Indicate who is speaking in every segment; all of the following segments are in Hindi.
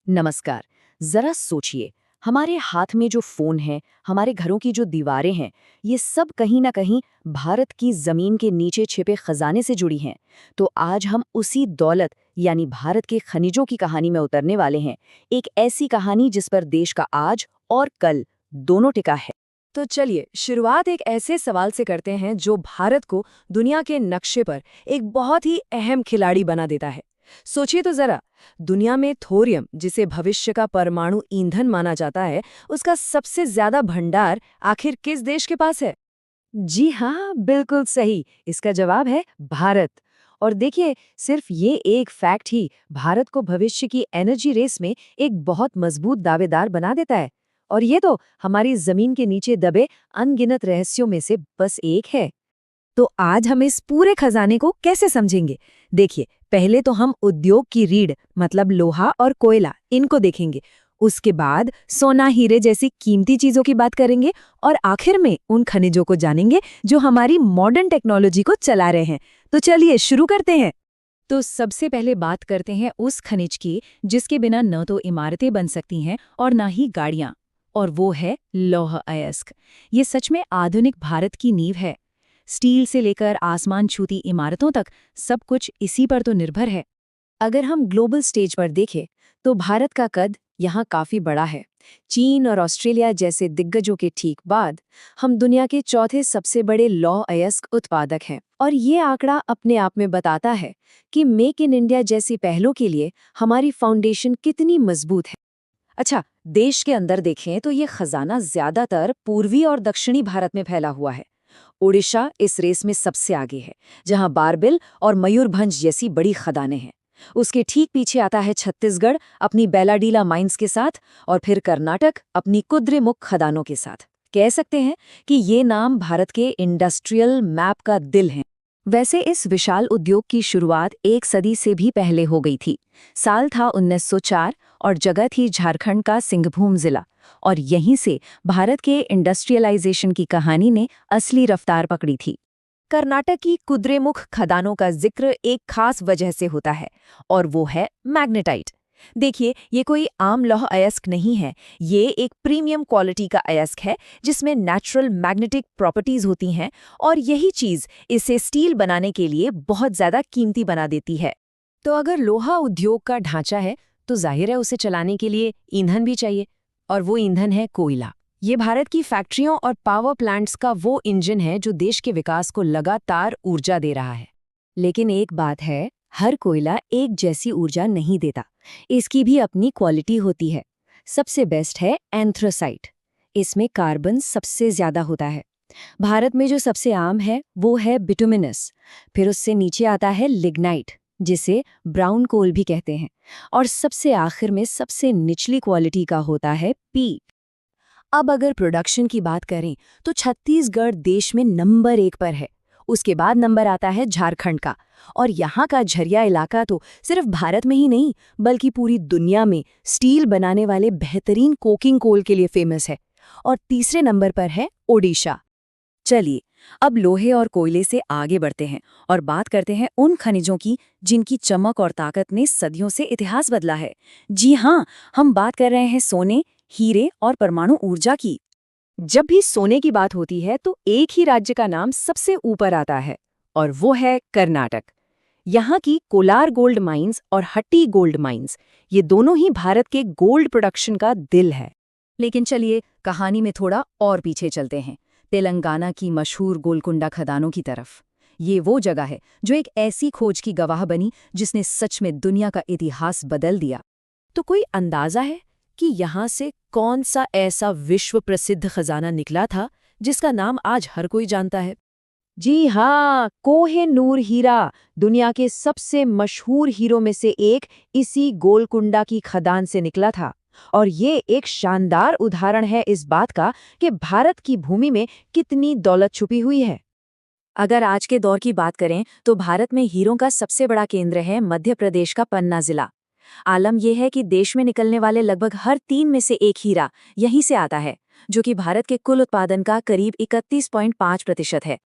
Speaker 1: नमस्कार। जरा सोचिए, हमारे हाथ में जो फोन है, हमारे घरों की जो दीवारें हैं, ये सब कहीं ना कहीं भारत की जमीन के नीचे छिपे खजाने से जुड़ी हैं। तो आज हम उसी दौलत यानी भारत के खनिजों की कहानी में उतरने वाले हैं। एक ऐसी कहानी जिस पर देश का आज और कल दोनों टिका है।
Speaker 2: तो चलिए शुरुआत एक ऐसे सवाल से करते हैं जो भारत को दुनिया के नक्शे पर एक बहुत ही अहम खिलाड़ी बना देता है। सोचिए तो जरा, दुनिया में थोरियम, जिसे भविष्य का परमाणु ईंधन माना जाता है, उसका सबसे ज्यादा भंडार आखिर किस देश के पास है?
Speaker 1: जी हाँ, बिल्कुल सही। इसका जवाब है भारत। और देखिए, सिर्फ ये एक फैक्ट ही भारत को भविष्य की एनर्जी रेस में एक बहुत मजबूत दावेदार बना देता है। और ये तो हमारी जमीन के नीचे दबे अनगिनत रहस्यों में से बस एक है। तो आज हम इस पूरे खजाने को कैसे समझेंगे? देखिए, पहले तो हम उद्योग की रीढ़ मतलब लोहा और कोयला इनको देखेंगे। उसके बाद सोना हीरे जैसी कीमती चीजों की बात करेंगे और आखिर में उन खनिजों को जानेंगे जो हमारी मॉडर्न टेक्नोलॉजी को चला रहे हैं। तो चलिए शुरू करते हैं। तो सबसे पहले बात करते हैं उस खनिज की जिसके बिना न तो इमारतें बन सकती हैं और ना ही गाड़ियां। और वो है लौह अयस्क। ये सच में आधुनिक भारत की नींव है। स्टील से लेकर आसमान छूती इमारतों तक सब कुछ इसी पर तो निर्भर है। अगर हम ग्लोबल स्टेज पर देखें तो भारत का कद यहाँ काफी बड़ा है। चीन और ऑस्ट्रेलिया जैसे दिग्गजों के ठीक बाद हम दुनिया के चौथे सबसे बड़े लौह अयस्क उत्पादक हैं। और ये आंकड़ा अपने आप में बताता है कि मेक इन इंडिया जैसी पहलों के लिए हमारी फाउंडेशन कितनी मजबूत है। अच्छा, देश के अंदर देखें तो ये खजाना ज्यादातर पूर्वी और दक्षिणी भारत में फैला हुआ है। ओडिशा इस रेस में सबसे आगे है, जहां बारबिल और मयूरभंज जैसी बड़ी खदानें हैं। उसके ठीक पीछे आता है छत्तीसगढ़ अपनी बेलाडीला माइंस के साथ, और फिर कर्नाटक अपनी कुद्रेमुख खदानों के साथ। कह सकते हैं कि ये नाम भारत के इंडस्ट्रियल मैप का दिल हैं। वैसे इस विशाल उद्योग की शुरुआत एक सदी से भी पहले हो गई थी। साल था 1904 और जगह थी झारखंड का सिंहभूम जिला। और यहीं से भारत के इंडस्ट्रियलाइजेशन की कहानी ने असली रफ्तार पकड़ी थी। कर्नाटक की कुद्रेमुख खदानों का जिक्र एक खास वजह से होता है, और वो है मैग्नेटाइट। देखिए, ये कोई आम लौह अयस्क नहीं है। ये एक प्रीमियम क्वालिटी का अयस्क है जिसमें नेचुरल मैग्नेटिक प्रॉपर्टीज होती हैं, और यही चीज इसे स्टील बनाने के लिए बहुत ज्यादा कीमती बना देती है। तो अगर लोहा उद्योग का ढांचा है तो जाहिर है उसे चलाने के लिए ईंधन भी चाहिए, और वो ईंधन है कोयला। ये भारत की फैक्ट्रियों और पावर प्लांट्स का वो इंजन है जो देश के विकास को लगातार ऊर्जा दे रहा है। लेकिन एक बात है, हर कोयला एक जैसी ऊर्जा नहीं देता। इसकी भी अपनी क्वालिटी होती है। सबसे बेस्ट है एंथ्रासाइट। इसमें कार्बन सबसे ज्यादा होता है। भारत में जो सबसे आम है वो है बिटुमिनस। फिर उससे नीचे आता है लिग्नाइट, जिसे ब्राउन कोल भी कहते हैं। और सबसे आखिर में सबसे निचली क्वालिटी का होता है पीट। अब अगर प्रोडक्शन की बात करें तो छत्तीसगढ़ देश में नंबर 1 पर है। उसके बाद नंबर आता है झारखंड का। और यहाँ का झरिया इलाका तो सिर्फ भारत में ही नहीं बल्कि पूरी दुनिया में स्टील बनाने वाले बेहतरीन कोकिंग कोल के लिए फेमस है। और तीसरे नंबर पर है ओडिशा। चलिए, अब लोहे और कोयले से आगे बढ़ते हैं और बात करते हैं उन खनिजों की जिनकी चमक और ताकत ने सदियों से इतिहास बदला है। जी हाँ, हम बात कर रहे हैं सोने, हीरे और परमाणु ऊर्जा की। जब भी सोने की बात होती है तो एक ही राज्य का नाम सबसे ऊपर आता है, और वो है कर्नाटक। यहाँ की कोलार गोल्ड माइंस और हट्टी गोल्ड माइंस, ये दोनों ही भारत के गोल्ड प्रोडक्शन का दिल है। लेकिन चलिए, कहानी में थोड़ा और पीछे चलते हैं, तेलंगाना की मशहूर गोलकुंडा खदानों की तरफ। ये वो जगह है जो एक ऐसी खोज की गवाह बनी जिसने सच में दुनिया का इतिहास बदल दिया। तो कोई अंदाजा है कि यहाँ से कौन सा ऐसा विश्व प्रसिद्ध खजाना निकला था जिसका नाम आज हर कोई जानता है? जी हाँ, कोह-ए-नूर हीरा, दुनिया के सबसे मशहूर हीरों में से एक, इसी गोलकुंडा की खदान से निकला था। और ये एक शानदार उदाहरण है इस बात का कि भारत की भूमि में कितनी दौलत छुपी हुई है। अगर आज के दौर की बात करें तो भारत में हीरों का सबसे बड़ा केंद्र है मध्य प्रदेश का पन्ना जिला। आलम यह है कि देश में निकलने वाले लगभग हर 3 में से एक हीरा यहीं से आता है, जो कि भारत के कुल उत्पादन का करीब 31.5% है।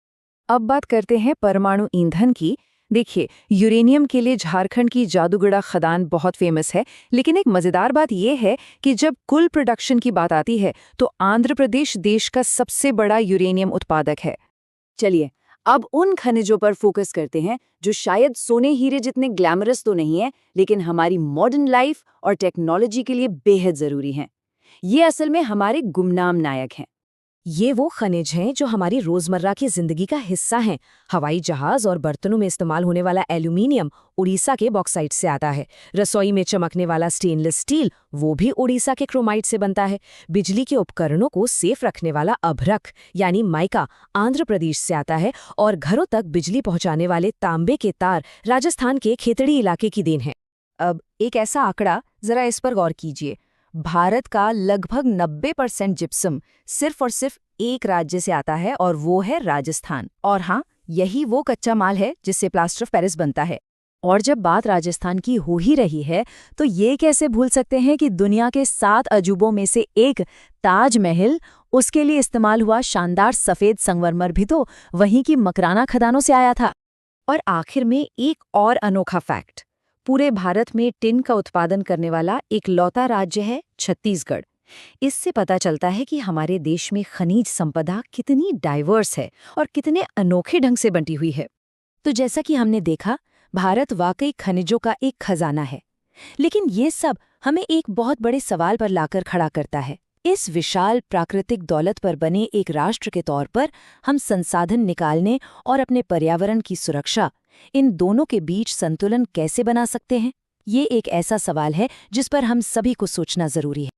Speaker 1: अब बात करते हैं परमाणु ईंधन की।
Speaker 2: देखिए, यूरेनियम के लिए झारखंड की जादूगढ़ा खदान बहुत फेमस है, लेकिन एक मजेदार बात यह है कि जब कुल प्रोडक्शन की बात आती है तो आंध्र प्रदेश देश का सबसे बड़ा यूरेनियम उत्पादक है।
Speaker 1: चलिए, अब उन खनिजों पर फोकस करते हैं जो शायद सोने हीरे जितने ग्लैमरस तो नहीं है, लेकिन हमारी मॉडर्न लाइफ और टेक्नोलॉजी के लिए बेहद जरूरी हैं। ये असल में हमारे गुमनाम नायक हैं।
Speaker 2: ये वो खनिज हैं जो हमारी रोजमर्रा की जिंदगी का हिस्सा हैं। हवाई जहाज और बर्तनों में इस्तेमाल होने वाला एल्यूमीनियम उड़ीसा के बॉक्साइट से आता है। रसोई में चमकने वाला स्टेनलेस स्टील वो भी उड़ीसा के क्रोमाइट से बनता है। बिजली के उपकरणों को सेफ रखने वाला अभ्रक यानी माइका आंध्र प्रदेश से आता है और घरों तक बिजली पहुंचाने वाले तांबे के तार राजस्थान के खेतड़ी इलाके की देन है। अब एक ऐसा आंकड़ा, जरा इस पर गौर कीजिए। भारत का लगभग 90% जिप्सम सिर्फ और सिर्फ एक राज्य से आता है और वो है राजस्थान। और हाँ, यही वो कच्चा माल है जिससे प्लास्टर ऑफ पेरिस बनता है। और जब बात राजस्थान की हो ही रही है तो ये कैसे भूल सकते हैं कि दुनिया के 7 अजूबों में से एक ताजमहल, उसके लिए इस्तेमाल हुआ शानदार सफेद संगमरमर भी तो वहीं की मकराना खदानों से आया था। और आखिर में एक और अनोखा फैक्ट, पूरे भारत में टिन का उत्पादन करने वाला इकलौता राज्य है छत्तीसगढ़। इससे पता चलता है कि हमारे देश में खनिज संपदा कितनी डाइवर्स है और कितने अनोखे ढंग से बंटी हुई है। तो जैसा कि हमने देखा, भारत वाकई खनिजों का एक खजाना है, लेकिन ये सब हमें एक बहुत बड़े सवाल पर लाकर खड़ा करता है। इस विशाल प्राकृतिक दौलत पर बने एक राष्ट्र के तौर पर हम संसाधन निकालने और अपने पर्यावरण की सुरक्षा, इन दोनों के बीच संतुलन कैसे बना सकते हैं? ये एक ऐसा सवाल है जिस पर हम सभी को सोचना जरूरी है।